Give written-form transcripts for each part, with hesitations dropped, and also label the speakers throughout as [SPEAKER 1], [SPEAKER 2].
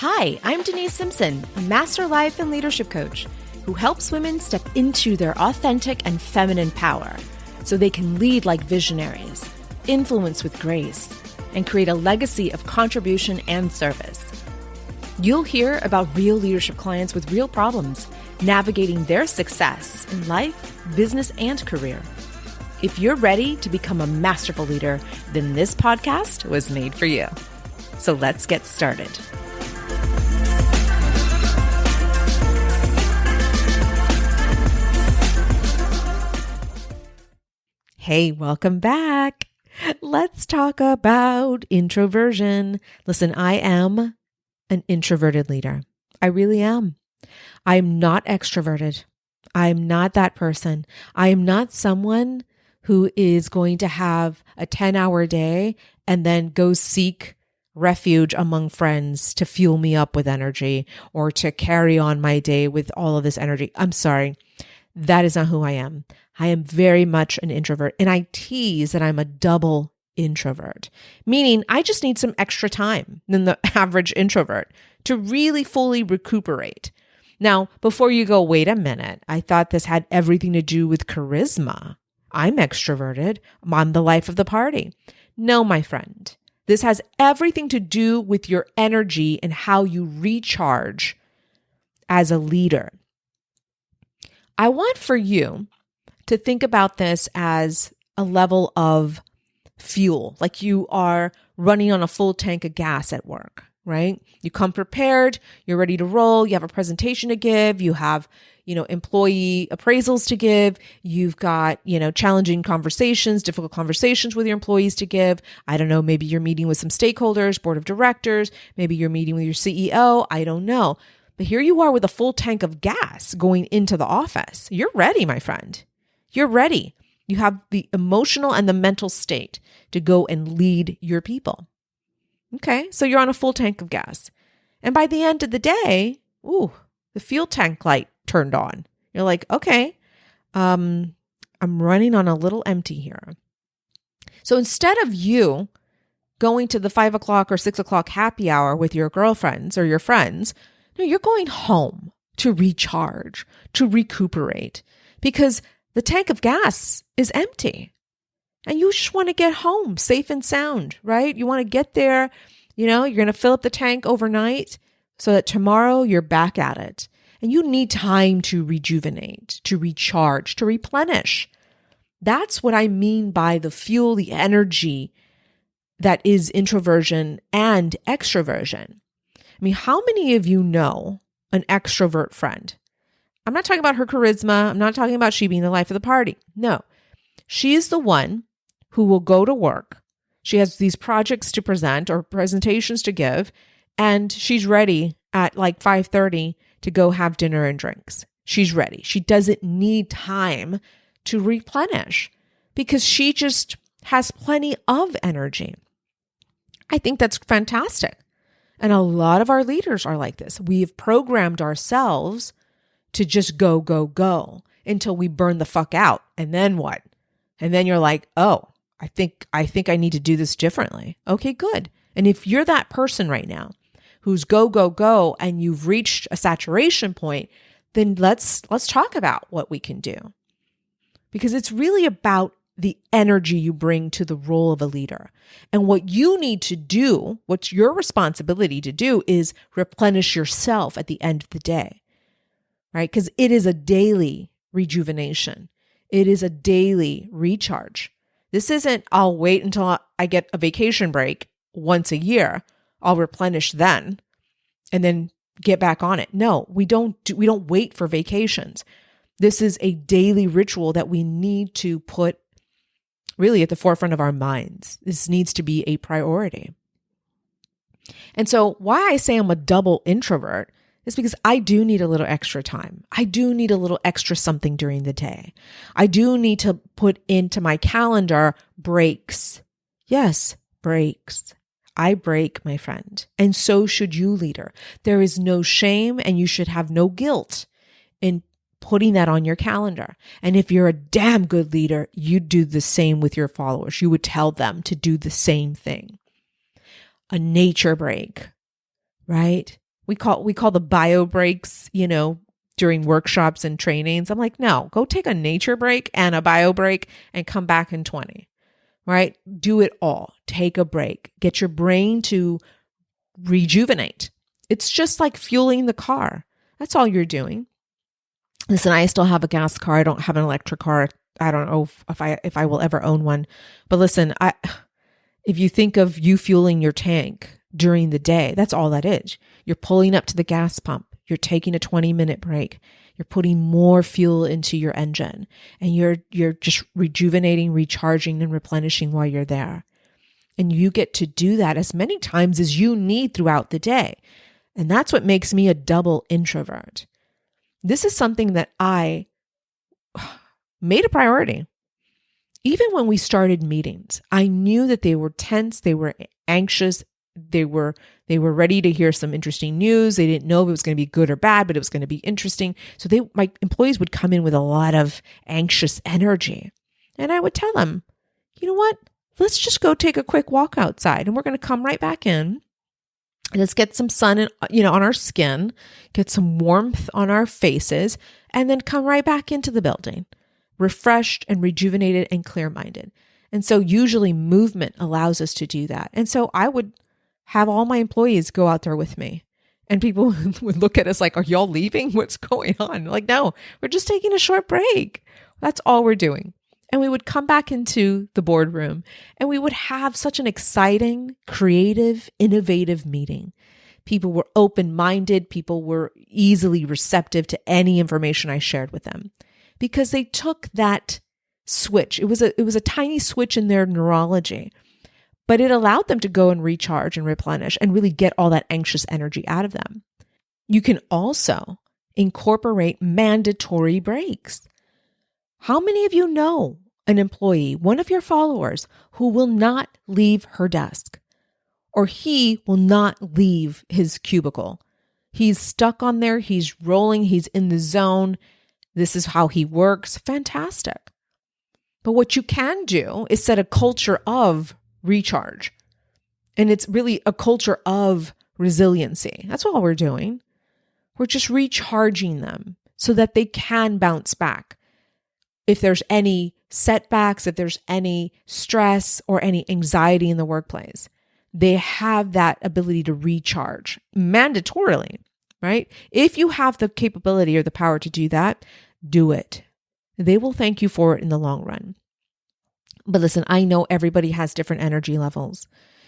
[SPEAKER 1] Hi, I'm Denise Simpson, a master life and leadership coach who helps women step into their authentic and feminine power so they can lead like visionaries, influence with grace, and create a legacy of contribution and service. You'll hear about real leadership clients with real problems, navigating their success in life, business, and career. If you're ready to become a masterful leader, then this podcast was made for you. So let's get started. Hey, welcome back. Let's talk about introversion. Listen, I am an introverted leader. I really am. I'm not extroverted. I'm not that person. I am not someone who is going to have a 10-hour day and then go seek refuge among friends to fuel me up with energy or to carry on my day with all of this energy. I'm sorry. That is not who I am. I am very much an introvert, and I tease that I'm a double introvert, meaning I just need some extra time than the average introvert to really fully recuperate. Now, before you go, wait a minute, I thought this had everything to do with charisma. I'm extroverted. I'm the life of the party. No, my friend. This has everything to do with your energy and how you recharge as a leader. I want for you to think about this as a level of fuel, like you are running on a full tank of gas at work, right? You come prepared, you're ready to roll, you have a presentation to give, you have, employee appraisals to give, you've got, challenging conversations, difficult conversations with your employees to give. I don't know, maybe you're meeting with some stakeholders, board of directors, maybe you're meeting with your CEO, I don't know. But here you are with a full tank of gas going into the office. You're ready, my friend. You're ready. You have the emotional and the mental state to go and lead your people. Okay, so you're on a full tank of gas. And by the end of the day, the fuel tank light turned on. You're like, okay, I'm running on a little empty here. So instead of you going to the 5 o'clock or 6 o'clock happy hour with your girlfriends or your friends, no, you're going home to recharge, to recuperate, because the tank of gas is empty. And you just want to get home safe and sound, right? You want to get there, you're going to fill up the tank overnight so that tomorrow you're back at it. And you need time to rejuvenate, to recharge, to replenish. That's what I mean by the fuel, the energy that is introversion and extroversion. I mean, how many of you know an extrovert friend? I'm not talking about her charisma. I'm not talking about she being the life of the party. No, she is the one who will go to work. She has these projects to present or presentations to give, and she's ready at like 5:30 to go have dinner and drinks. She's ready. She doesn't need time to replenish because she just has plenty of energy. I think that's fantastic. And a lot of our leaders are like this. We've programmed ourselves to just go, go, go until we burn the fuck out. And then what? And then you're like, oh, I think I need to do this differently. Okay, good. And if you're that person right now who's go, go, go, and you've reached a saturation point, then let's talk about what we can do. Because it's really about the energy you bring to the role of a leader. And what you need to do, what's your responsibility to do, is replenish yourself at the end of the day, right? Because it is a daily rejuvenation. It is a daily recharge. This isn't, I'll wait until I get a vacation break once a year. I'll replenish then and then get back on it. No, we don't wait for vacations. This is a daily ritual that we need to put really at the forefront of our minds. This needs to be a priority. And so why I say I'm a double introvert is because I do need a little extra time. I do need a little extra something during the day. I do need to put into my calendar breaks. Yes, breaks. I break, my friend. And so should you, leader. There is no shame and you should have no guilt in putting that on your calendar. And if you're a damn good leader, you'd do the same with your followers. You would tell them to do the same thing. A nature break, right? We call the bio breaks, during workshops and trainings. I'm like, no, go take a nature break and a bio break and come back in 20, right? Do it all. Take a break. Get your brain to rejuvenate. It's just like fueling the car. That's all you're doing. Listen, I still have a gas car. I don't have an electric car. I don't know if I will ever own one. But listen, if you think of you fueling your tank during the day, that's all that is. You're pulling up to the gas pump. You're taking a 20-minute break. You're putting more fuel into your engine, and you're just rejuvenating, recharging, and replenishing while you're there. And you get to do that as many times as you need throughout the day. And that's what makes me a double introvert. This is something that I made a priority. Even when we started meetings, I knew that they were tense, they were anxious, they were ready to hear some interesting news. They didn't know if it was going to be good or bad, but it was going to be interesting. So my employees would come in with a lot of anxious energy. And I would tell them, you know what? Let's just go take a quick walk outside, and we're going to come right back in. Let's get some sun on our skin, get some warmth on our faces, and then come right back into the building, refreshed and rejuvenated and clear-minded. And so usually movement allows us to do that. And so I would have all my employees go out there with me. And people would look at us like, are y'all leaving? What's going on? Like, no, we're just taking a short break. That's all we're doing. And we would come back into the boardroom and we would have such an exciting, creative, innovative meeting. People were open-minded. People were easily receptive to any information I shared with them because they took that switch. It was a tiny switch in their neurology, but it allowed them to go and recharge and replenish and really get all that anxious energy out of them. You can also incorporate mandatory breaks. How many of you know an employee, one of your followers, who will not leave her desk or he will not leave his cubicle? He's stuck on there. He's rolling. He's in the zone. This is how he works. Fantastic. But what you can do is set a culture of recharge. And it's really a culture of resiliency. That's all we're doing. We're just recharging them so that they can bounce back. If there's any setbacks, if there's any stress or any anxiety in the workplace, they have that ability to recharge mandatorily, right? If you have the capability or the power to do that, do it. They will thank you for it in the long run. But listen, I know everybody has different energy levels.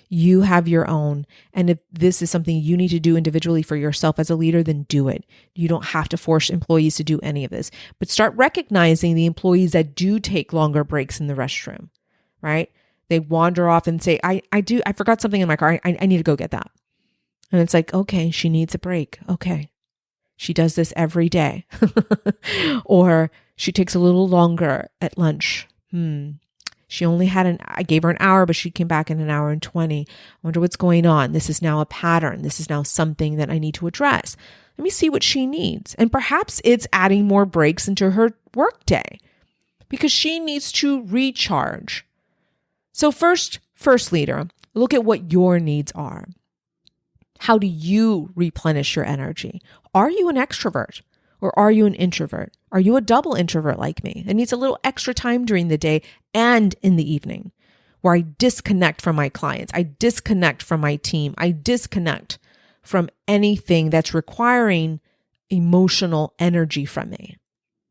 [SPEAKER 1] You have your own. And if this is something you need to do individually for yourself as a leader, then do it. You don't have to force employees to do any of this, but start recognizing the employees that do take longer breaks in the restroom, right? They wander off and say, I forgot something in my car. I need to go get that. And it's like, okay, she needs a break. Okay. She does this every day. Or she takes a little longer at lunch. She only I gave her an hour, but she came back in an hour and 20. I wonder what's going on. This is now a pattern. This is now something that I need to address. Let me see what she needs. And perhaps it's adding more breaks into her workday because she needs to recharge. So first leader, look at what your needs are. How do you replenish your energy? Are you an extrovert or are you an introvert? Are you a double introvert like me that needs a little extra time during the day and in the evening where I disconnect from my clients? I disconnect from my team. I disconnect from anything that's requiring emotional energy from me.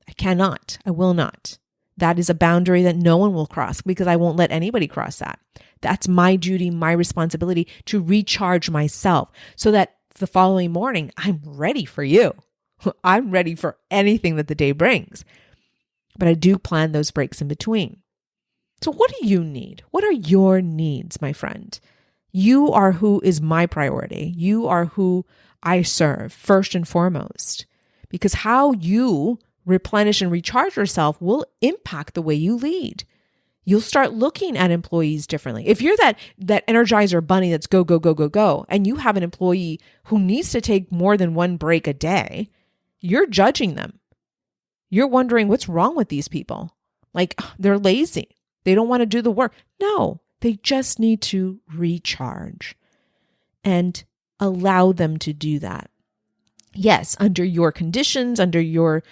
[SPEAKER 1] I cannot. I will not. That is a boundary that no one will cross because I won't let anybody cross that. That's my duty, my responsibility to recharge myself so that the following morning, I'm ready for you. I'm ready for anything that the day brings. But I do plan those breaks in between. So what do you need? What are your needs, my friend? You are who is my priority. You are who I serve first and foremost. Because how you replenish and recharge yourself will impact the way you lead. You'll start looking at employees differently. If you're that Energizer bunny that's go, go, go, go, go, and you have an employee who needs to take more than one break a day, you're judging them. You're wondering what's wrong with these people. Like they're lazy. They don't want to do the work. No, they just need to recharge and allow them to do that. Yes, under your conditions, under your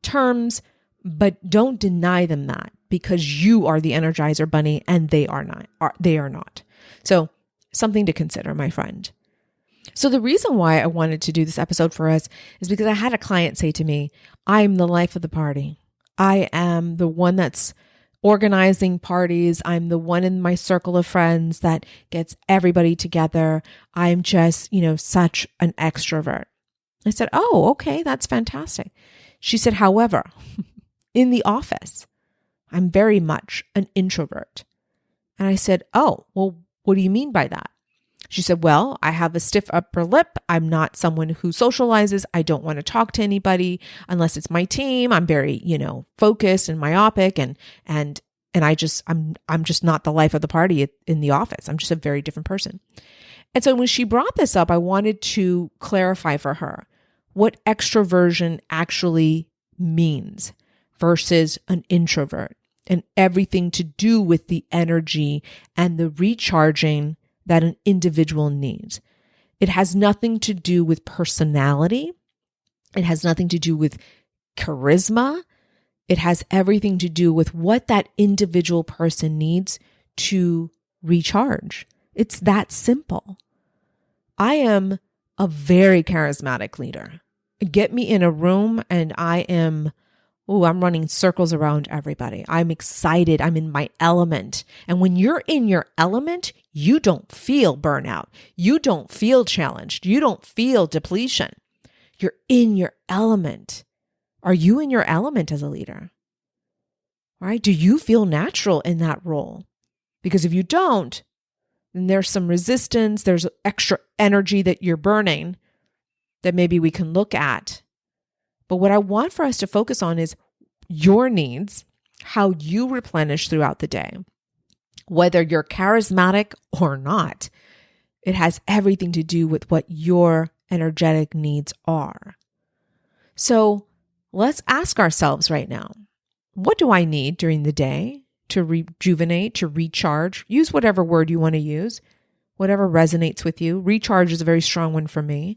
[SPEAKER 1] terms, but don't deny them that because you are the Energizer Bunny and they are not. They are not. So something to consider, my friend. So the reason why I wanted to do this episode for us is because I had a client say to me, I'm the life of the party. I am the one that's organizing parties. I'm the one in my circle of friends that gets everybody together. I'm just, such an extrovert. I said, oh, okay, that's fantastic. She said, however, in the office, I'm very much an introvert. And I said, oh, well, what do you mean by that? She said, well, I have a stiff upper lip. I'm not someone who socializes. I don't want to talk to anybody unless it's my team. I'm very, focused and myopic and I'm just not the life of the party in the office. I'm just a very different person. And so when she brought this up, I wanted to clarify for her what extroversion actually means versus an introvert and everything to do with the energy and the recharging that an individual needs. It has nothing to do with personality. It has nothing to do with charisma. It has everything to do with what that individual person needs to recharge. It's that simple. I am a very charismatic leader. Get me in a room and I'm running circles around everybody. I'm excited. I'm in my element. And when you're in your element, you don't feel burnout. You don't feel challenged. You don't feel depletion. You're in your element. Are you in your element as a leader? Right? Do you feel natural in that role? Because if you don't, then there's some resistance. There's extra energy that you're burning that maybe we can look at. But what I want for us to focus on is your needs, how you replenish throughout the day. Whether you're charismatic or not, it has everything to do with what your energetic needs are. So let's ask ourselves right now, what do I need during the day to rejuvenate, to recharge? Use whatever word you want to use, whatever resonates with you. Recharge is a very strong one for me.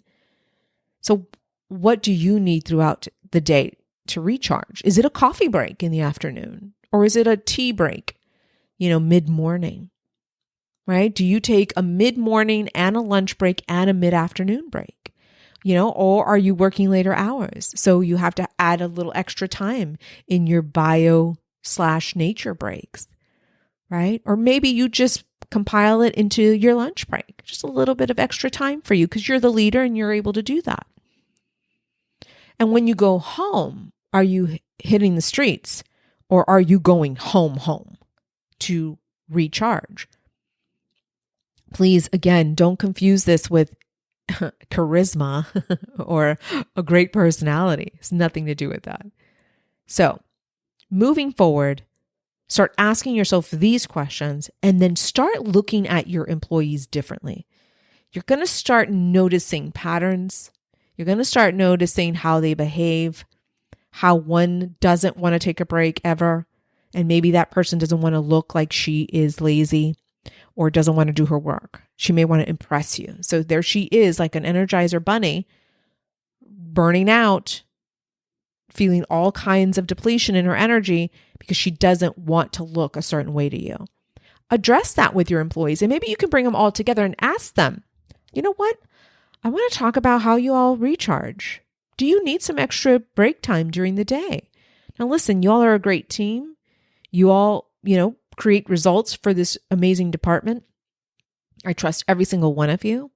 [SPEAKER 1] So what do you need throughout the day to recharge? Is it a coffee break in the afternoon? Or is it a tea break, mid-morning, right? Do you take a mid-morning and a lunch break and a mid-afternoon break? Or are you working later hours? So you have to add a little extra time in your bio/nature breaks, right? Or maybe you just compile it into your lunch break, just a little bit of extra time for you because you're the leader and you're able to do that. And when you go home, are you hitting the streets or are you going home to recharge? Please, again, don't confuse this with charisma or a great personality. It's nothing to do with that. So moving forward, start asking yourself these questions and then start looking at your employees differently. You're going to start noticing patterns. You're going to start noticing how they behave, how one doesn't want to take a break ever. And maybe that person doesn't want to look like she is lazy or doesn't want to do her work. She may want to impress you. So there she is, like an Energizer bunny, burning out, feeling all kinds of depletion in her energy because she doesn't want to look a certain way to you. Address that with your employees. And maybe you can bring them all together and ask them, you know what? I want to talk about how you all recharge. Do you need some extra break time during the day? Now listen, you all are a great team. You all, create results for this amazing department. I trust every single one of you.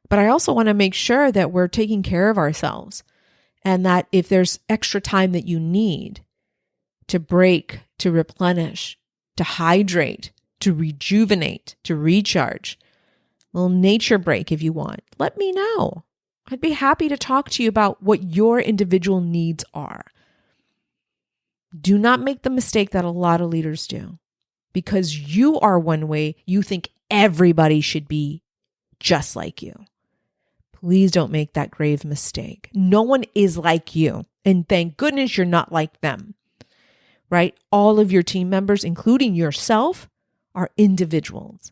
[SPEAKER 1] But I also want to make sure that we're taking care of ourselves and that if there's extra time that you need to break, to replenish, to hydrate, to rejuvenate, to recharge, a little nature break if you want, let me know. I'd be happy to talk to you about what your individual needs are. Do not make the mistake that a lot of leaders do. Because you are one way, you think everybody should be just like you. Please don't make that grave mistake. No one is like you. And thank goodness you're not like them, right? All of your team members, including yourself, are individuals.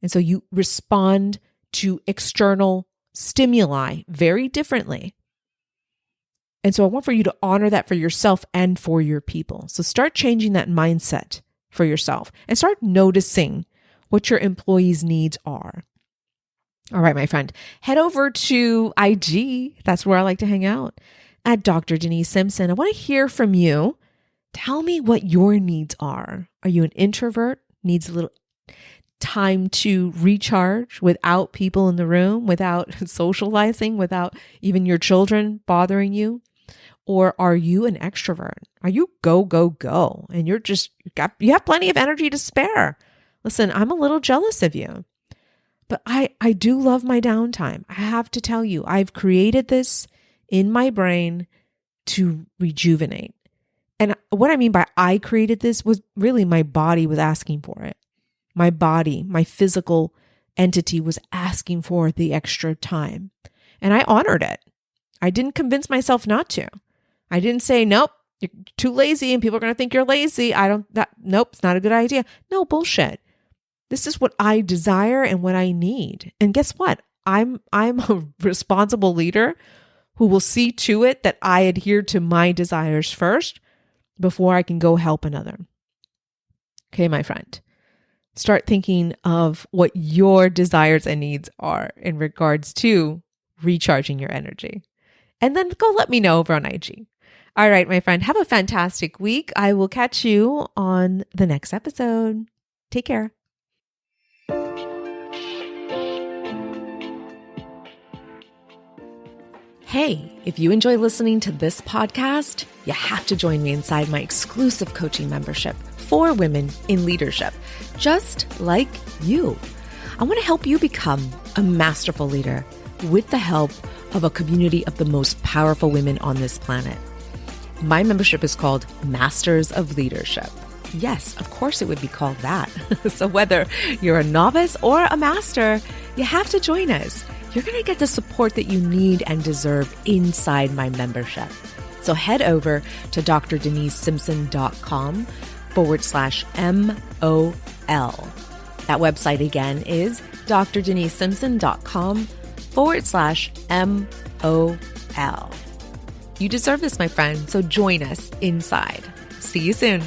[SPEAKER 1] And so you respond to external stimuli very differently. And so I want for you to honor that for yourself and for your people. So start changing that mindset for yourself and start noticing what your employees' needs are. All right, my friend, head over to IG. That's where I like to hang out, at Dr. Denise Simpson. I want to hear from you. Tell me what your needs are. Are you an introvert? Needs a little time to recharge without people in the room, without socializing, without even your children bothering you? Or are you an extrovert? Are you go, go, go? And you have plenty of energy to spare. Listen, I'm a little jealous of you. But I do love my downtime. I have to tell you, I've created this in my brain to rejuvenate. And what I mean by I created this was really my body was asking for it. My body, my physical entity was asking for the extra time. And I honored it. I didn't convince myself not to. I didn't say, nope, you're too lazy and people are going to think you're lazy. Nope, it's not a good idea. No, bullshit. This is what I desire and what I need. And guess what? I'm a responsible leader who will see to it that I adhere to my desires first before I can go help another. Okay, my friend. Start thinking of what your desires and needs are in regards to recharging your energy. And then go let me know over on IG. All right, my friend, have a fantastic week. I will catch you on the next episode. Take care. Hey, if you enjoy listening to this podcast, you have to join me inside my exclusive coaching membership for women in leadership, just like you. I want to help you become a masterful leader with the help of a community of the most powerful women on this planet. My membership is called Masters of Leadership. Yes, of course it would be called that. So whether you're a novice or a master, you have to join us. You're going to get the support that you need and deserve inside my membership. So head over to drdenisemsimpson.com/MOL. That website again is drdenisemsimpson.com/MOL. You deserve this, my friend. So join us inside. See you soon.